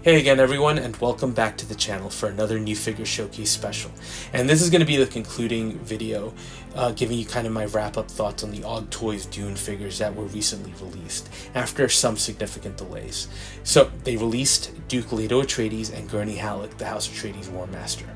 Hey again everyone, and welcome back to the channel for another new figure showcase special. And this is going to be the concluding video, giving you kind of my wrap-up thoughts on the Aug Toys Dune figures that were recently released, after some significant delays. So, they released Duke Leto Atreides and Gurney, the House Atreides War Master.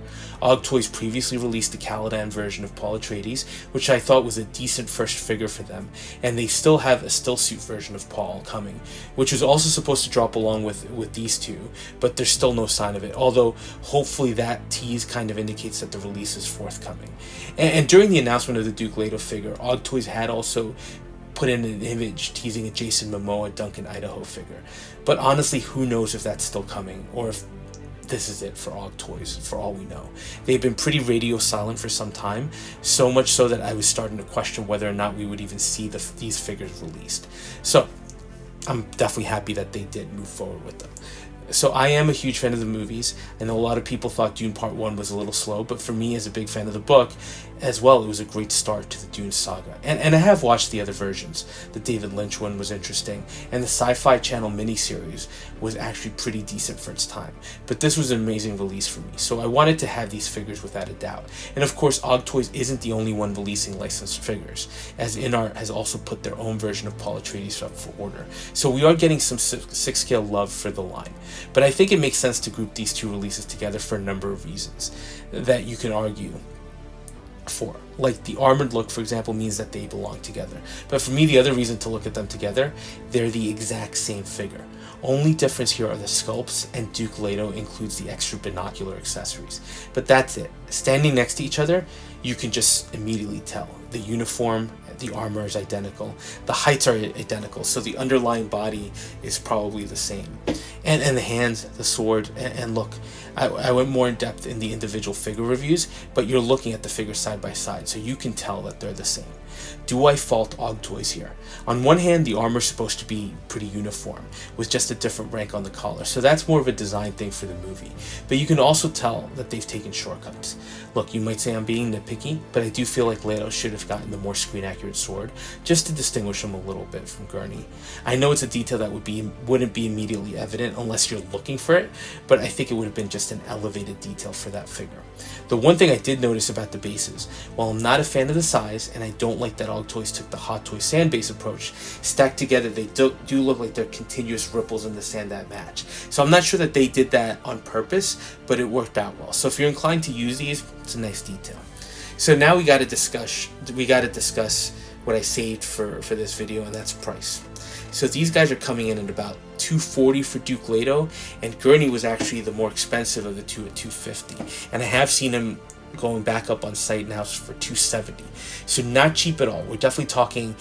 Aug Toys previously released the Caladan version of Paul Atreides, which I thought was a decent first figure for them, and they still have a stillsuit version of Paul coming, which was also supposed to drop along with these two, but there's still no sign of it, although hopefully that tease kind of indicates that the release is forthcoming. And during the announcement of the Duke Leto figure, Aug Toys had also put in an image teasing a Jason Momoa Duncan Idaho figure, but honestly who knows if that's still coming, or if this is it for Aug Toys, for all we know. They've been pretty radio silent for some time, so much so that I was starting to question whether or not we would even see these figures released. So I'm definitely happy that they did move forward with them. So I am a huge fan of the movies. I know a lot of people thought Dune Part 1 was a little slow, but for me as a big fan of the book as well, it was a great start to the Dune saga. And I have watched the other versions. The David Lynch one was interesting, and the Sci-Fi Channel miniseries was actually pretty decent for its time. But this was an amazing release for me, so I wanted to have these figures without a doubt. And of course, Aug Toys isn't the only one releasing licensed figures, as InArt has also put their own version of Paul Atreides up for order. So we are getting some 6-scale love for the line. But I think it makes sense to group these two releases together for a number of reasons that you can argue for. Like the armored look, for example, means that they belong together. But for me, the other reason to look at them together, they're the exact same figure. Only difference here are the sculpts, and Duke Leto includes the extra binocular accessories. But that's it. Standing next to each other, you can just immediately tell. The uniform, the armor is identical. The heights are identical, so the underlying body is probably the same. And the hands, the sword, and look, I went more in depth in the individual figure reviews, but you're looking at the figures side by side, so you can tell that they're the same. Do I fault Aug Toys here? On one hand, the armor is supposed to be pretty uniform, with just a different rank on the collar, so that's more of a design thing for the movie. But you can also tell that they've taken shortcuts. Look, you might say I'm being nitpicky, but I do feel like Leto should have gotten the more screen-accurate sword, just to distinguish him a little bit from Gurney. I know it's a detail that wouldn't be immediately evident unless you're looking for it, but I think it would have been just an elevated detail for that figure. The one thing I did notice about the bases, while I'm not a fan of the size, and I don't like that Aug Toys took the Hot Toy sand base approach, stacked together they do look like they're continuous ripples in the sand that match. So I'm not sure that they did that on purpose, but it worked out well. So if you're inclined to use these, it's a nice detail. So now we got to discuss what I saved for this video, and that's price. So these guys are coming in at about $240 for Duke Leto, and Gurney was actually the more expensive of the two at $250. And I have seen him going back up on site now for $270. So not cheap at all. We're definitely talking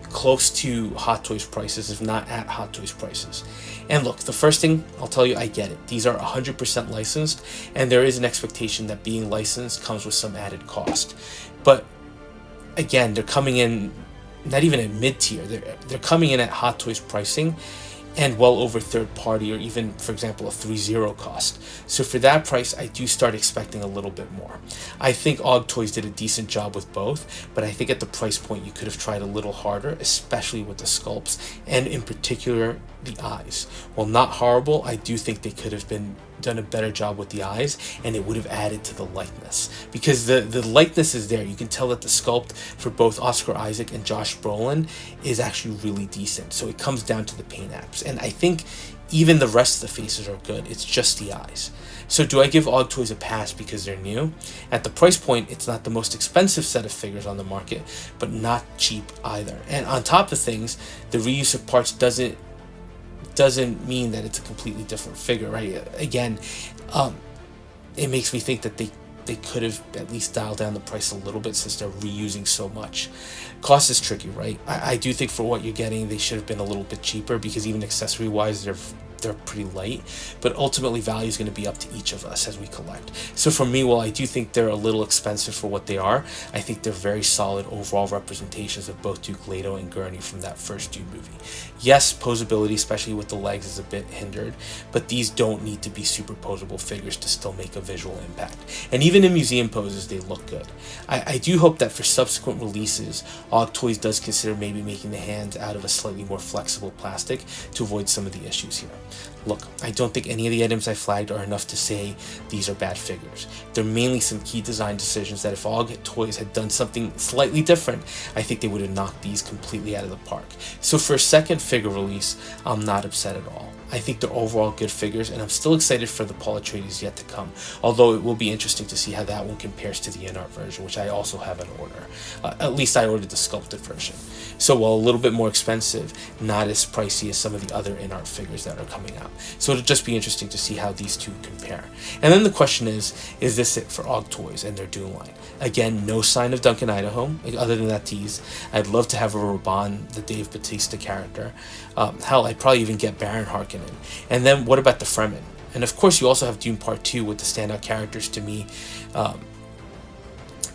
close to Hot Toys prices, if not at Hot Toys prices. And look, the first thing I'll tell you, I get it. These are 100% licensed, and there is an expectation that being licensed comes with some added cost. But again, they're coming in not even at mid-tier. They're coming in at Hot Toys pricing and well over third party, or even, for example, a 3.0 cost. So for that price, I do start expecting a little bit more. I think Aug Toys did a decent job with both, but I think at the price point you could have tried a little harder, especially with the sculpts, and in particular the eyes. While not horrible, I do think they could have done a better job with the eyes, and it would have added to the likeness, because the likeness is there. You can tell that the sculpt for both Oscar Isaac and Josh Brolin is actually really decent, so it comes down to the paint apps, and I think even the rest of the faces are good. It's just the eyes. So do I give Aug Toys a pass because they're new? At the price point, it's not the most expensive set of figures on the market, but not cheap either. And on top of things, the reuse of parts doesn't mean that it's a completely different figure, right? Again, it makes me think that they could have at least dialed down the price a little bit, since they're reusing so much. Cost is tricky, right? I do think for what you're getting, they should have been a little bit cheaper, because even accessory wise, they're pretty light, but ultimately value is going to be up to each of us as we collect. So for me, while I do think they're a little expensive for what they are, I think they're very solid overall representations of both Duke Leto and Gurney from that first Dune movie. Yes, posability, especially with the legs, is a bit hindered, but these don't need to be superposable figures to still make a visual impact. And even in museum poses, they look good. I do hope that for subsequent releases, Aug Toys does consider maybe making the hands out of a slightly more flexible plastic to avoid some of the issues here. Look, I don't think any of the items I flagged are enough to say these are bad figures. They're mainly some key design decisions that if Aug Toys had done something slightly different, I think they would have knocked these completely out of the park. So for a second figure release, I'm not upset at all. I think they're overall good figures, and I'm still excited for the Paul Atreides yet to come, although it will be interesting to see how that one compares to the in-art version, which I also have an order. At least I ordered the sculpted version. So while a little bit more expensive, not as pricey as some of the other in-art figures that are coming out. So it'll just be interesting to see how these two compare. And then the question is this it for Aug Toys and their Dune line? Again, no sign of Duncan Idaho, other than that tease. I'd love to have a Raban, the Dave Bautista character. Hell, I'd probably even get Baron Harkonnen. And then what about the Fremen? And of course, you also have Dune Part 2 with the standout characters to me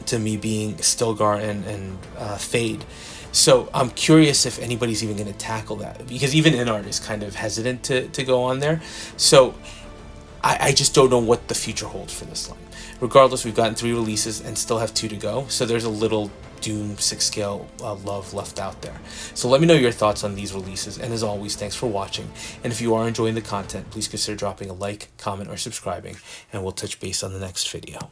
being Stilgar and Fade. So I'm curious if anybody's even going to tackle that, because even InArt is kind of hesitant to go on there. So I just don't know what the future holds for this line. Regardless, we've gotten 3 releases and still have 2 to go, so there's a little Dune 6 scale love left out there. So let me know your thoughts on these releases, and as always, thanks for watching. And if you are enjoying the content, please consider dropping a like, comment, or subscribing, and we'll touch base on the next video.